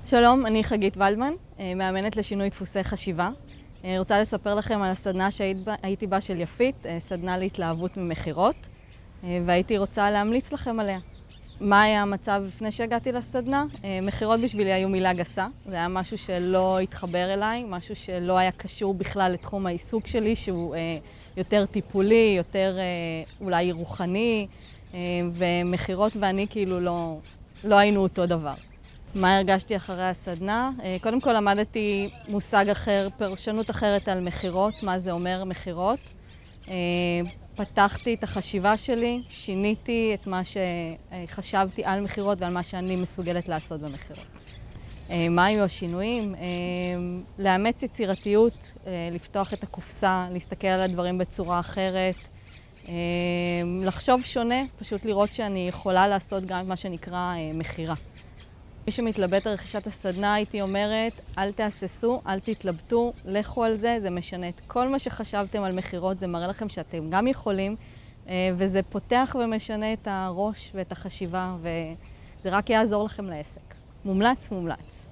שלום, אני חגית ולדמן, מאמנת לשינוי דפוסי חשיבה. רוצה לספר לכם על הסדנה שהייתי בה של יפית, סדנה להתלהבות ממכירות, והייתי רוצה להמליץ לכם עליה. מה היה המצב לפני שהגעתי לסדנה? מכירות בשבילי היו מילה גסה, זה היה משהו שלא התחבר אליי, משהו שלא היה קשור בכלל לתחום העיסוק שלי, שהוא יותר טיפולי, יותר אולי רוחני, ומכירות ואני כאילו לא היינו אותו דבר. מה הרגשתי אחרי הסדנה? קודם כל למדתי מושג אחר, פרשנות אחרת על מכירות, מה זה אומר מכירות. פתחתי את החשיבה שלי, שיניתי את מה שחשבתי על מכירות ועל מה שאני מסוגלת לעשות במכירות. מה היו השינויים? לאמץ יצירתיות, לפתוח את הקופסה, להסתכל על הדברים בצורה אחרת, לחשוב שונה, פשוט לראות שאני יכולה לעשות גם את מה שנקרא מכירה. מי שמתלבט על רכישת הסדנה, הייתי אומרת, אל תהססו, אל תתלבטו, לכו על זה, זה משנה את כל מה שחשבתם על מכירות, זה מראה לכם שאתם גם יכולים, וזה פותח ומשנה את הראש ואת החשיבה, וזה רק יעזור לכם לעסק. מומלץ, מומלץ.